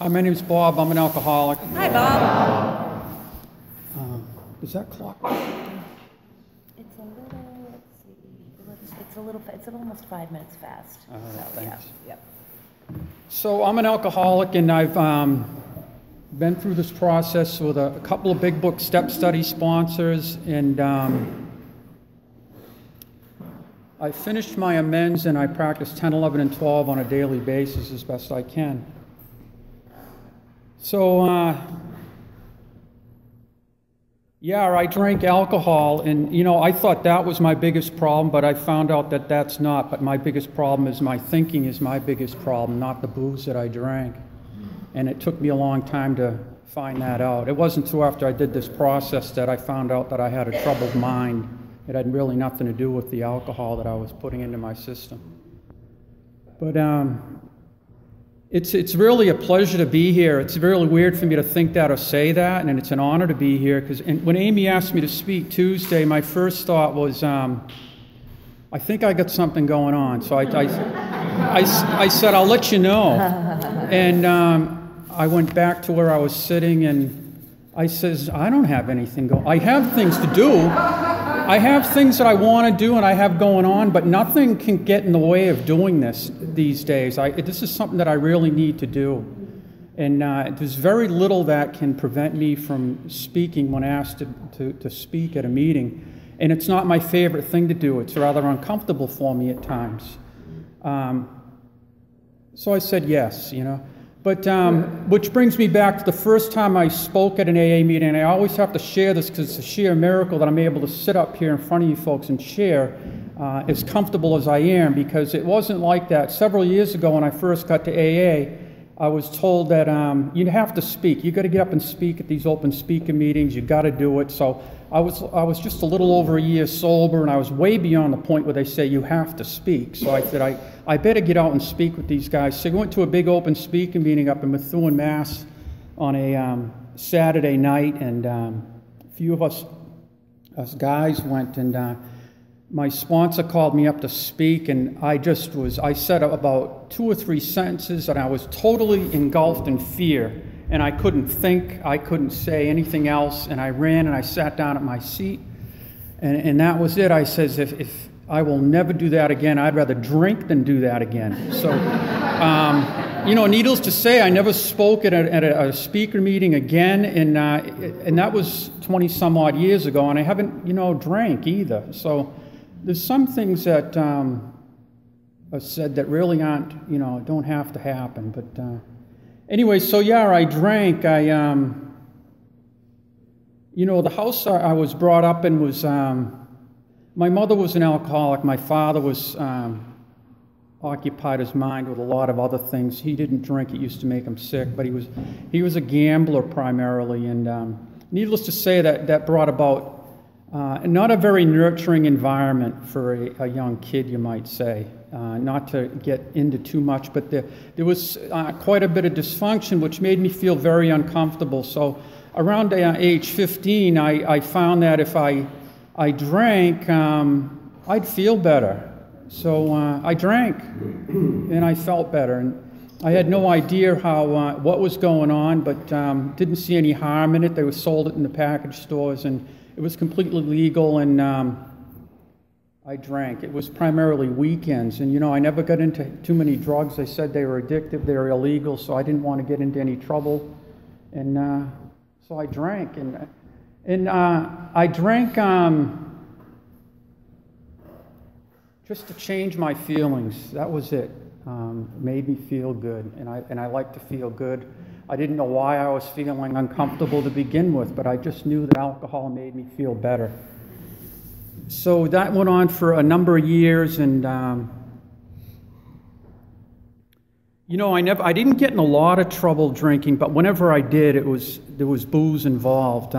Hi, my name's Bob. I'm an alcoholic. Hi, Bob. Is that clock? It's a little, let's see, it's almost 5 minutes fast. So, Thanks. yeah, yep. So I'm an alcoholic, and I've been through this process with a couple of big book step study sponsors, and I finished my amends, and I practice 10, 11, and 12 on a daily basis as best I can. So, yeah, I drank alcohol, and, you know, I thought that was my biggest problem, but I found out that that's not. But my biggest problem is my thinking is my biggest problem, not the booze that I drank. And it took me a long time to find that out. It wasn't until after I did this process that I found out that I had a troubled mind. It had really nothing to do with the alcohol that I was putting into my system. But it's really a pleasure to be here. It's really weird for me to think that or say that, and it's an honor to be here. Because when Amy asked me to speak Tuesday, my first thought was, I think I got something going on. So I said, I'll let you know. And I went back to where I was sitting, and I says, I don't have anything going. I have things to do. I have things that I want to do and I have going on, but nothing can get in the way of doing this these days. This is something that I really need to do. And there's very little that can prevent me from speaking when asked to speak at a meeting. And it's not my favorite thing to do. It's rather uncomfortable for me at times. So I said yes, you know. But which brings me back to the first time I spoke at an AA meeting, and I always have to share this because it's a sheer miracle that I'm able to sit up here in front of you folks and share as comfortable as I am, because it wasn't like that. Several years ago when I first got to AA, I was told that you have to speak. You got to get up and speak at these open speaker meetings. You got to do it. So I was just a little over a year sober, and I was way beyond the point where they say you have to speak. So I said, I better get out and speak with these guys. So I went to a big open speaker meeting up in Methuen, Mass. On a Saturday night, and a few of us guys went, and my sponsor called me up to speak, and I said about 2 or 3 sentences, and I was totally engulfed in fear, and I couldn't think, I couldn't say anything else, and I ran and I sat down at my seat, and that was it. I says, if I will never do that again. I'd rather drink than do that again. So, you know, needless to say, I never spoke at a speaker meeting again, and that was 20 some odd years ago, and I haven't, you know, drank either. So there's some things that are said that really aren't, you know, don't have to happen. But anyway, so yeah, I drank. You know, the house I was brought up in was, my mother was an alcoholic. My father was occupied his mind with a lot of other things. He didn't drink. It used to make him sick, but he was a gambler primarily. And needless to say, that brought about not a very nurturing environment for a young kid, you might say. Not to get into too much, but there was quite a bit of dysfunction, which made me feel very uncomfortable. So around age 15, I found that if I drank, I'd feel better. So I drank, and I felt better. And I had no idea what was going on, but didn't see any harm in it. They were sold it in the package stores, and it was completely legal, and I drank. It was primarily weekends, and, you know, I never got into too many drugs. They said they were addictive, they were illegal, so I didn't want to get into any trouble. And so I drank, and I drank just to change my feelings. That was it. Made me feel good, and I like to feel good. I didn't know why I was feeling uncomfortable to begin with, but I just knew that alcohol made me feel better. So that went on for a number of years, and you know, I didn't get in a lot of trouble drinking, but whenever I did, there was booze involved.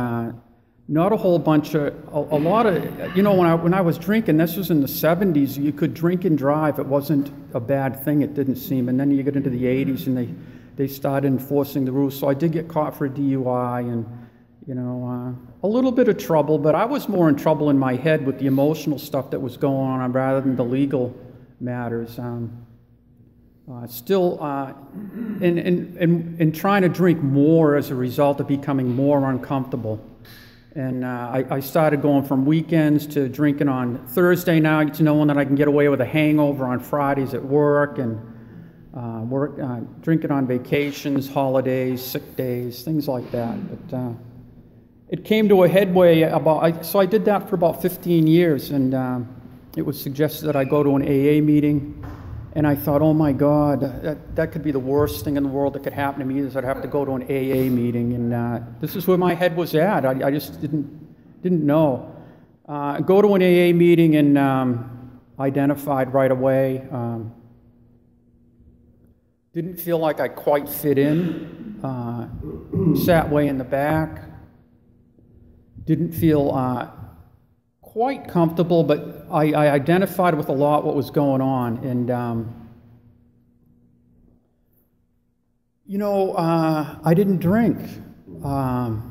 Not a whole bunch of, a lot of, you know, when I was drinking, this was in the 70s, you could drink and drive. It wasn't a bad thing, it didn't seem. And then you get into the 80s, and they started enforcing the rules. So I did get caught for a DUI, and, you know, a little bit of trouble, but I was more in trouble in my head with the emotional stuff that was going on rather than the legal matters. Still, in trying to drink more as a result of becoming more uncomfortable. And I started going from weekends to drinking on Thursday nights, knowing that I can get away with a hangover on Fridays at work, and drinking on vacations, holidays, sick days, things like that. But it came to a headway so I did that for about 15 years, and it was suggested that I go to an AA meeting. And I thought, oh my God, that could be the worst thing in the world that could happen to me, is I'd have to go to an AA meeting. And this is where my head was at. I just didn't know. Go to an AA meeting and identified right away. Didn't feel like I quite fit in. Sat way in the back. Didn't feel quite comfortable, but I identified with a lot what was going on. And, I didn't drink. I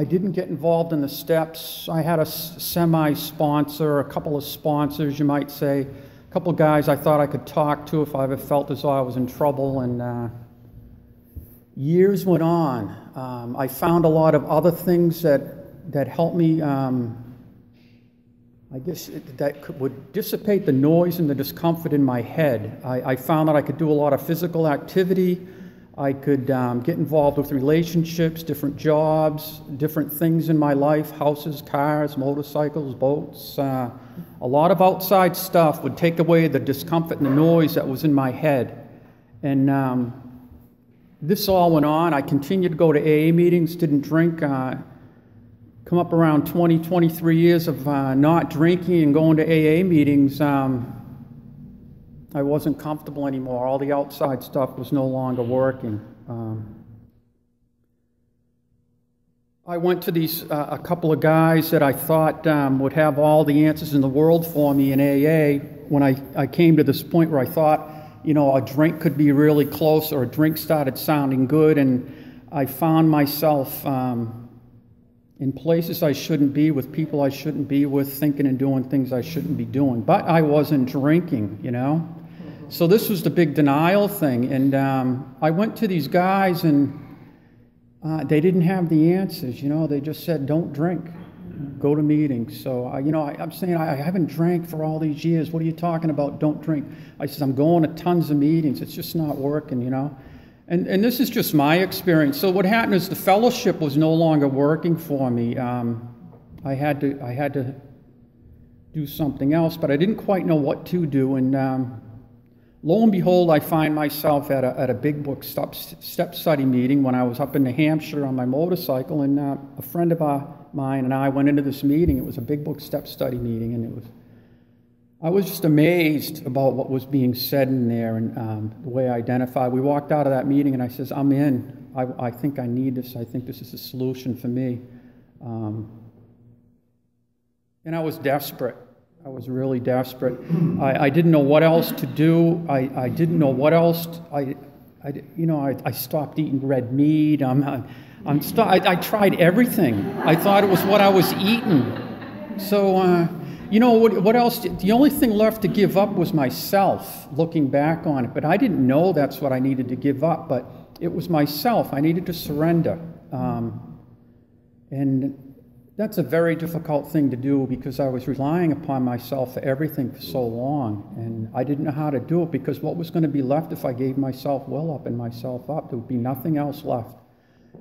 didn't get involved in the steps. I had a semi-sponsor, a couple of sponsors, you might say, a couple of guys I thought I could talk to if I ever felt as though I was in trouble. And years went on. I found a lot of other things that helped me, I guess would dissipate the noise and the discomfort in my head. I found that I could do a lot of physical activity. I could get involved with relationships, different jobs, different things in my life, houses, cars, motorcycles, boats. A lot of outside stuff would take away the discomfort and the noise that was in my head. And this all went on. I continued to go to AA meetings, didn't drink. Come up around 20, 23 years of not drinking and going to AA meetings, I wasn't comfortable anymore. All the outside stuff was no longer working. I went to a couple of guys that I thought would have all the answers in the world for me in AA. When I came to this point where I thought, a drink could be really close, or a drink started sounding good, and I found myself in places I shouldn't be, with people I shouldn't be with, thinking and doing things I shouldn't be doing. But I wasn't drinking, So this was the big denial thing. And I went to these guys, and they didn't have the answers, They just said, don't drink, go to meetings. So, I'm saying, I haven't drank for all these years. What are you talking about? Don't drink. I said, I'm going to tons of meetings. It's just not working, And this is just my experience. So what happened is the fellowship was no longer working for me. I had to do something else, but I didn't quite know what to do. And lo and behold, I find myself at a Big Book step study meeting when I was up in New Hampshire on my motorcycle, and a friend of mine and I went into this meeting. It was a Big Book step study meeting, and I was just amazed about what was being said in there, and the way I identified. We walked out of that meeting, and I says, I'm in. I think I need this. I think this is a solution for me. And I was desperate. I was really desperate. I didn't know what else to do. I didn't know what else. I stopped eating red meat. I tried everything. I thought it was what I was eating. So. What else? The only thing left to give up was myself, looking back on it. But I didn't know that's what I needed to give up, but it was myself. I needed to surrender. And that's a very difficult thing to do, because I was relying upon myself for everything for so long. And I didn't know how to do it, because what was going to be left if I gave myself will up and myself up? There would be nothing else left.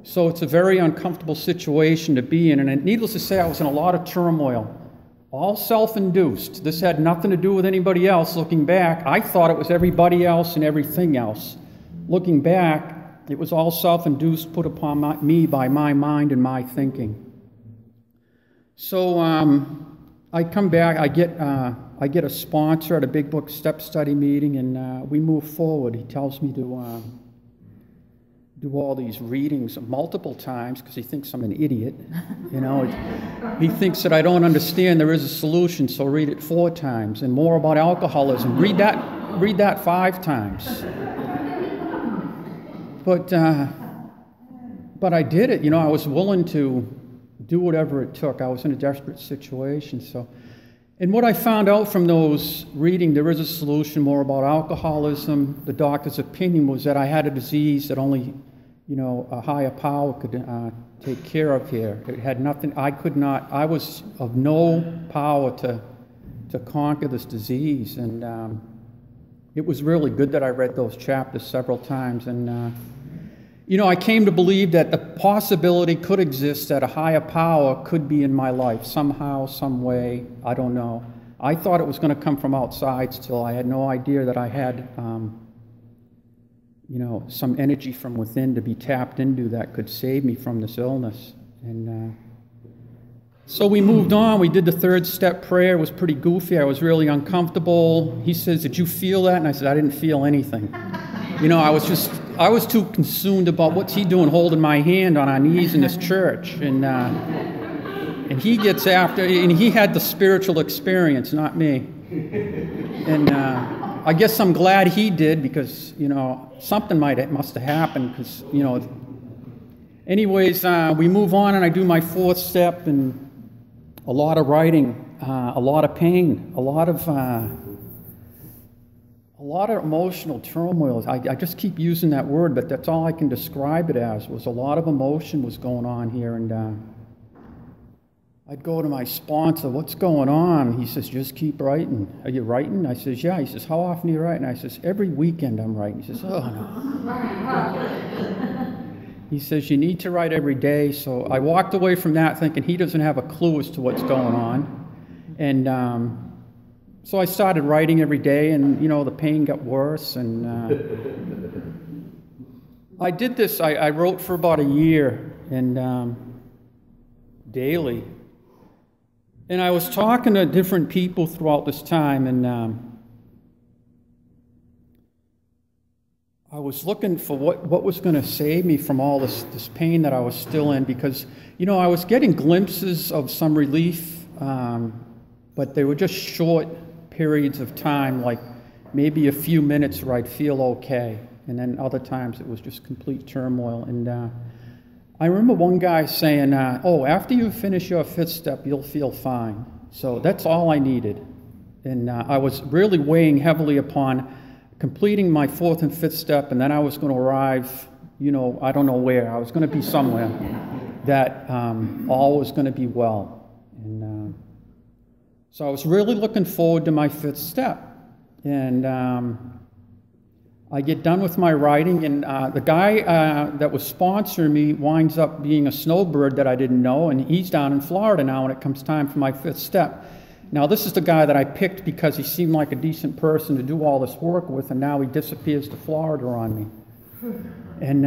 So it's a very uncomfortable situation to be in. And needless to say, I was in a lot of turmoil. All self-induced. This had nothing to do with anybody else. Looking back, I thought it was everybody else and everything else. Looking back, it was all self-induced, put upon me by my mind and my thinking. So I come back, I get a sponsor at a Big Book step study meeting, and we move forward. He tells me to do all these readings multiple times because he thinks I'm an idiot. He thinks that I don't understand there is a solution, so read it 4 times. And more about alcoholism, read that 5 times. But I did it. I was willing to do whatever it took. I was in a desperate situation. So And what I found out from those reading, there is a solution more about alcoholism. The doctor's opinion was that I had a disease that only, a higher power could take care of here. It had nothing, I was of no power to conquer this disease. And it was really good that I read those chapters several times. And, I came to believe that the possibility could exist that a higher power could be in my life somehow, some way. I don't know. I thought it was going to come from outside still. I had no idea that I had, some energy from within to be tapped into that could save me from this illness. And so we moved on. We did the third step prayer. It was pretty goofy. I was really uncomfortable. He says, "Did you feel that?" And I said, "I didn't feel anything." I was too consumed about what's he doing holding my hand on our knees in this church. And he gets after, and he had the spiritual experience, not me. And I guess I'm glad he did because, something must have happened because, Anyways, we move on and I do my fourth step and a lot of writing, a lot of pain, a lot of emotional turmoil. I just keep using that word, but that's all I can describe it as, was a lot of emotion was going on here. And I'd go to my sponsor, "What's going on?" He says, "Just keep writing." "Are you writing?" I says, "Yeah." He says, "How often are you writing?" I says, "Every weekend I'm writing." He says, "Oh, no." He says, "You need to write every day." So I walked away from that thinking he doesn't have a clue as to what's going on. And so I started writing every day, and, the pain got worse. And I did this. I wrote for about a year, and daily. And I was talking to different people throughout this time, and I was looking for what was going to save me from all this pain that I was still in, because, I was getting glimpses of some relief, but they were just short periods of time, like maybe a few minutes where I'd feel okay, and then other times it was just complete turmoil. And I remember one guy saying, after you finish your fifth step, you'll feel fine. So that's all I needed. And I was really weighing heavily upon completing my fourth and fifth step, and then I was going to arrive, I don't know where. I was going to be somewhere that all was going to be well. And so I was really looking forward to my fifth step. And I get done with my writing, and the guy that was sponsoring me winds up being a snowbird that I didn't know, and he's down in Florida now when it comes time for my fifth step. Now, this is the guy that I picked because he seemed like a decent person to do all this work with, and now he disappears to Florida on me. And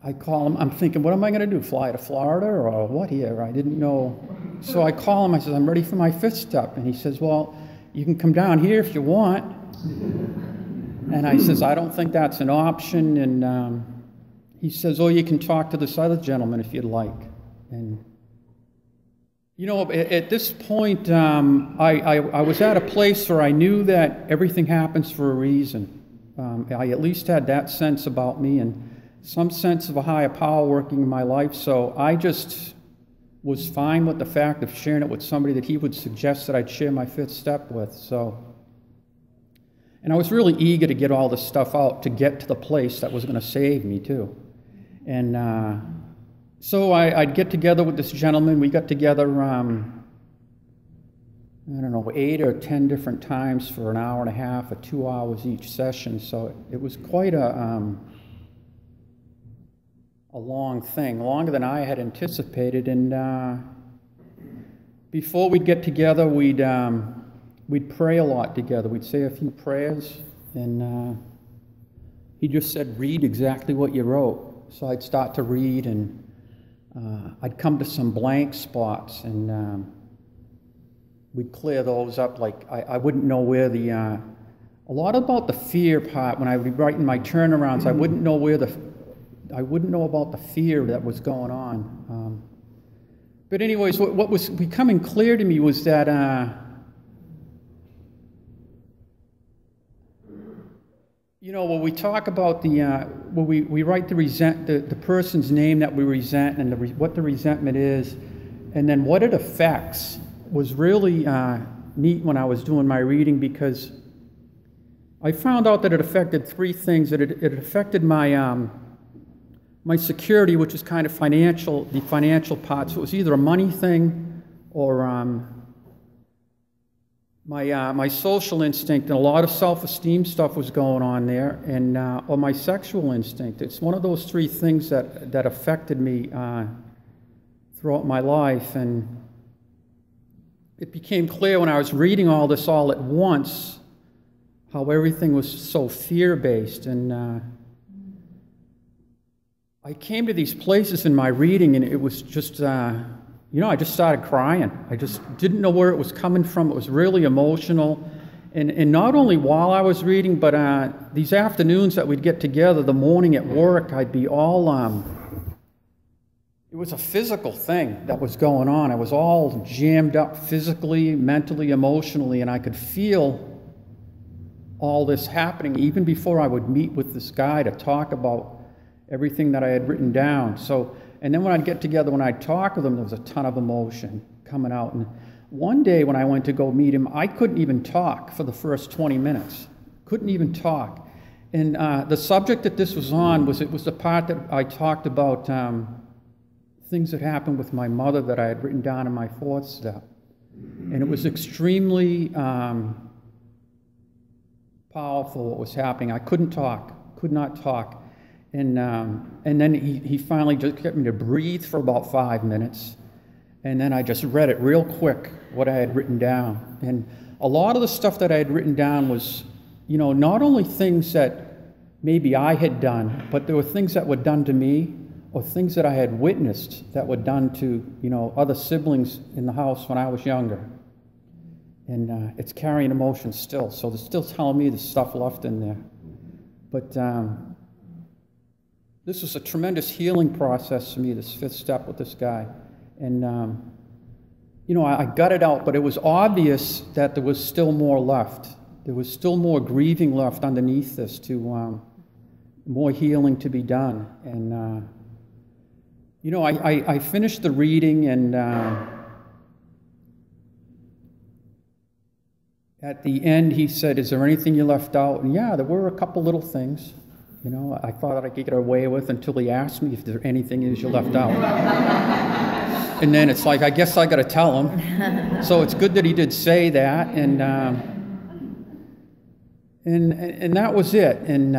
I call him. I'm thinking, what am I going to do, fly to Florida or what here? I didn't know. So I call him. I says, "I'm ready for my fifth step." And he says, "Well, you can come down here if you want." And I says, "I don't think that's an option." And he says, "Oh, you can talk to this other gentleman if you'd like." And at this point, I was at a place where I knew that everything happens for a reason. I at least had that sense about me and some sense of a higher power working in my life. So I just was fine with the fact of sharing it with somebody that he would suggest that I'd share my fifth step with. And I was really eager to get all this stuff out to get to the place that was going to save me too. And so I'd get together with this gentleman. We got together, 8 or 10 different times for an hour and a half or 2 hours each session. So it was quite a long thing, longer than I had anticipated. And before we'd get together, we'd pray a lot together. We'd say a few prayers, and he just said, "Read exactly what you wrote." So I'd start to read, and I'd come to some blank spots, and we'd clear those up. Like I wouldn't know where a lot about the fear part. When I would be writing my turnarounds, I wouldn't know about the fear that was going on. But anyways, what was becoming clear to me was that when we talk about when we write the person's name that we resent, and what the resentment is, and then what it affects, was really neat when I was doing my reading, because I found out that it affected three things. That it affected my my security, which is kind of financial, the financial part. So it was either a money thing or my social instinct, and a lot of self-esteem stuff was going on there, and or my sexual instinct. It's one of those three things that affected me throughout my life, and it became clear when I was reading all this all at once how everything was so fear-based. And I came to these places in my reading, and it was just, I just started crying. I just didn't know where it was coming from. It was really emotional. And not only while I was reading, but these afternoons that we'd get together, the morning at work, I'd be all, it was a physical thing that was going on. I was all jammed up physically, mentally, emotionally, and I could feel all this happening even before I would meet with this guy to talk about everything that I had written down. So, and then when I'd get together, when I'd talk with him, there was a ton of emotion coming out. And one day when I went to go meet him, I couldn't even talk for the first 20 minutes. Couldn't even talk. And the subject that this was on was the part that I talked about things that happened with my mother that I had written down in my fourth step. And it was extremely powerful what was happening. I couldn't talk, could not talk. And then he finally just get me to breathe for about 5 minutes. And then I just read it real quick, what I had written down. And a lot of the stuff that I had written down was, not only things that maybe I had done, but there were things that were done to me, or things that I had witnessed that were done to, other siblings in the house when I was younger. And it's carrying emotion still. So they're still telling me there's stuff left in there. But this was a tremendous healing process for me, this fifth step with this guy. And, I got it out, but it was obvious that there was still more left. There was still more grieving left underneath this, more healing to be done. And, I finished the reading, and at the end he said, "Is there anything you left out?" And yeah, there were a couple little things. I thought I could get away with until he asked me if there anything is you left out. And then it's like, I guess I got to tell him. So it's good that he did say that, and that was it. And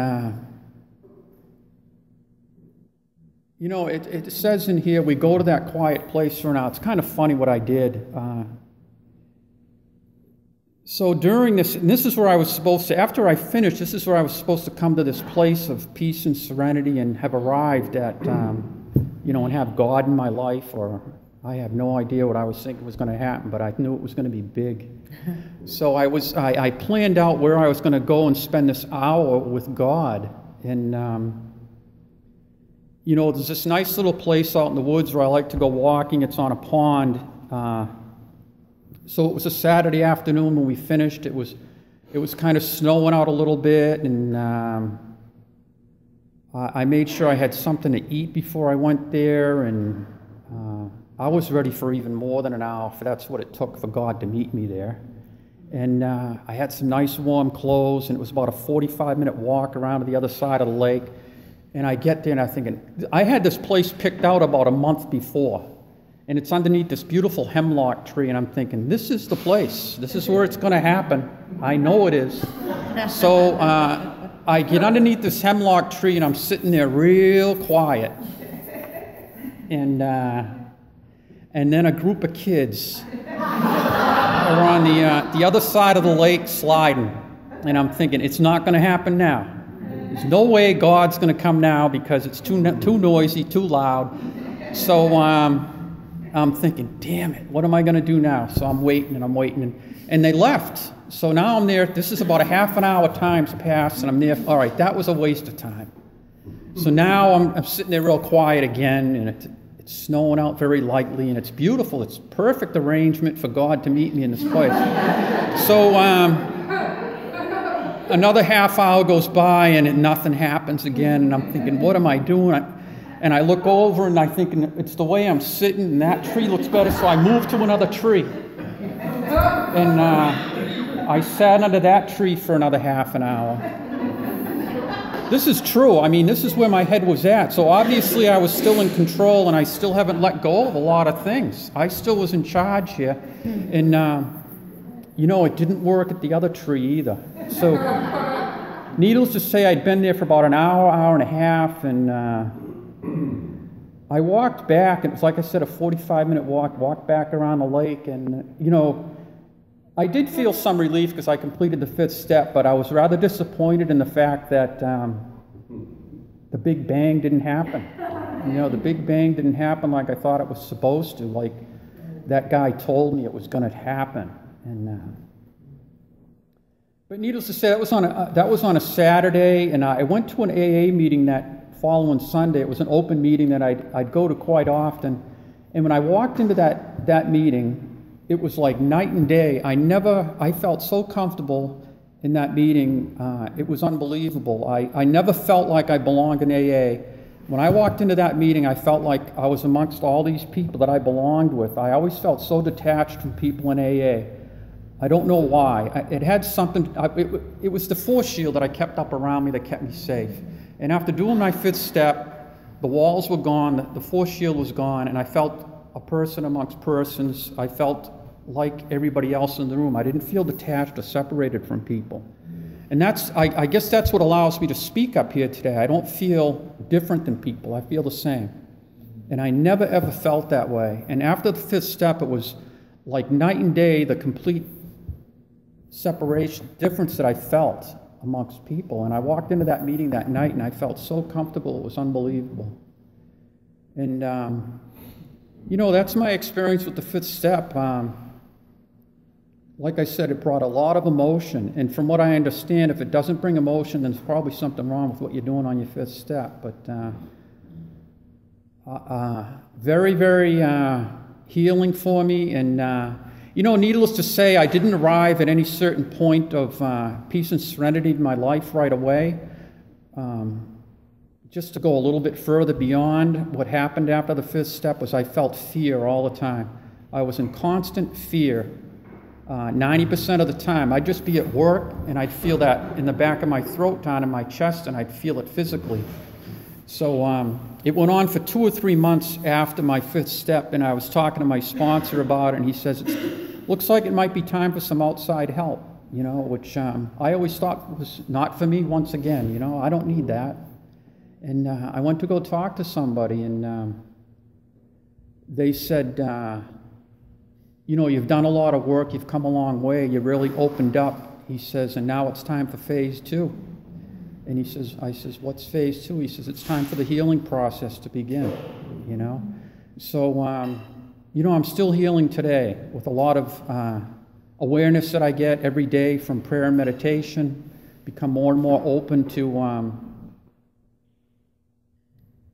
it says in here, we go to that quiet place for now. It's kind of funny what I did. So during this, and this is where I was supposed to, after I finished, this is where I was supposed to come to this place of peace and serenity and have arrived at, and have God in my life, or I have no idea what I was thinking was going to happen, but I knew it was going to be big. So I planned out where I was going to go and spend this hour with God. And, there's this nice little place out in the woods where I like to go walking. It's on a pond. So it was a Saturday afternoon when we finished. It was kind of snowing out a little bit, and I made sure I had something to eat before I went there, and I was ready for even more than an hour, for that's what it took for God to meet me there. And I had some nice warm clothes, and it was about a 45-minute walk around to the other side of the lake. And I get there, and I'm thinking, I had this place picked out about a month before. And it's underneath this beautiful hemlock tree, and I'm thinking, this is the place. This is where it's going to happen. I know it is. So I get underneath this hemlock tree, and I'm sitting there real quiet. And then a group of kids are on the other side of the lake sliding. And I'm thinking, it's not going to happen now. There's no way God's going to come now because it's too noisy, too loud. So I'm thinking, damn it, what am I going to do now? So I'm waiting, and they left. So now I'm there. This is about a half an hour time's passed, and I'm there. All right, that was a waste of time. So now I'm sitting there real quiet again, and it's snowing out very lightly, and it's beautiful. It's perfect arrangement for God to meet me in this place. So another half hour goes by, and nothing happens again, and I'm thinking, what am I doing? And I look over, and I think it's the way I'm sitting, and that tree looks better, so I move to another tree. And I sat under that tree for another half an hour. This is true. I mean, this is where my head was at. So obviously I was still in control, and I still haven't let go of a lot of things. I still was in charge here. And, you know, it didn't work at the other tree either. So needless to say, I'd been there for about an hour, hour and a half, and I walked back, and it was, like I said, a 45-minute walked back around the lake, and, you know, I did feel some relief because I completed the 5th step, but I was rather disappointed in the fact that the Big Bang didn't happen. You know, the Big Bang didn't happen like I thought it was supposed to, like that guy told me it was going to happen. And but needless to say, that was on a Saturday, and I went to an AA meeting that following Sunday. It was an open meeting that I'd go to quite often, and when I walked into that meeting, it was like night and day. I felt so comfortable in that meeting. It was unbelievable. I never felt like I belonged in AA. When I walked into that meeting, I felt like I was amongst all these people that I belonged with. I always felt so detached from people in AA. I don't know why. It had something, it was the force shield that I kept up around me that kept me safe. And after doing my 5th step, the walls were gone, the force shield was gone, and I felt a person amongst persons. I felt like everybody else in the room. I didn't feel detached or separated from people. And I guess that's what allows me to speak up here today. I don't feel different than people. I feel the same. And I never ever felt that way. And after the 5th step, it was like night and day, the complete separation, difference that I felt amongst people. And I walked into that meeting that night, and I felt so comfortable. It was unbelievable. And, you know, that's my experience with the 5th step. Like I said, it brought a lot of emotion. And from what I understand, if it doesn't bring emotion, then there's probably something wrong with what you're doing on your 5th step. But very, very healing for me. And, you know, needless to say, I didn't arrive at any certain point of peace and serenity in my life right away. Just to go a little bit further beyond what happened after the 5th step was I felt fear all the time. I was in constant fear 90% of the time. I'd just be at work, and I'd feel that in the back of my throat, down in my chest, and I'd feel it physically. So it went on for 2 or 3 months after my 5th step, and I was talking to my sponsor about it, and he says, it looks like it might be time for some outside help, you know, which I always thought was not for me once again, you know, I don't need that. And I went to go talk to somebody, and they said, you know, you've done a lot of work, you've come a long way, you really opened up, he says, and now it's time for phase 2. And he says, I says, what's phase 2? He says, it's time for the healing process to begin, you know. So, you know, I'm still healing today with a lot of awareness that I get every day from prayer and meditation, become more and more open to,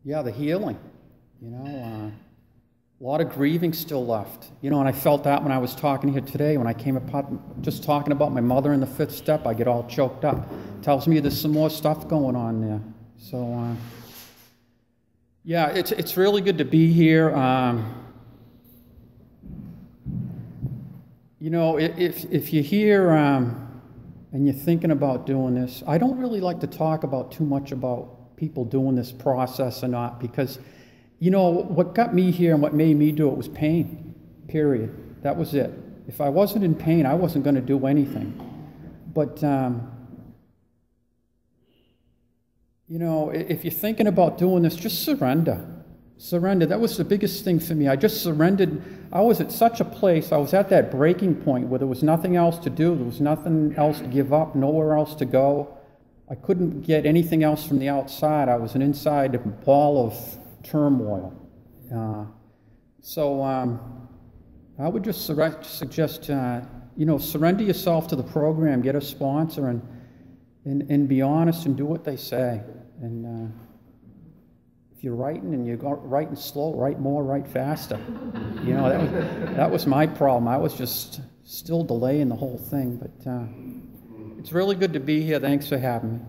the healing, you know. A lot of grieving still left, you know, and I felt that when I was talking here today, when I came upon just talking about my mother in the 5th step, I get all choked up. Tells me there's some more stuff going on there. So, yeah, it's really good to be here. You know, if you're here and you're thinking about doing this, I don't really like to talk about too much about people doing this process or not, because you know, what got me here and what made me do it was pain, period. That was it. If I wasn't in pain, I wasn't going to do anything. But, you know, if you're thinking about doing this, just surrender. Surrender. That was the biggest thing for me. I just surrendered. I was at such a place, I was at that breaking point where there was nothing else to do. There was nothing else to give up, nowhere else to go. I couldn't get anything else from the outside. I was an inside ball of turmoil. So I would just suggest, you know, surrender yourself to the program, get a sponsor, and be honest and do what they say. And if you're writing and you're writing slow, write more, write faster. You know, that was my problem. I was just still delaying the whole thing. But it's really good to be here. Thanks for having me.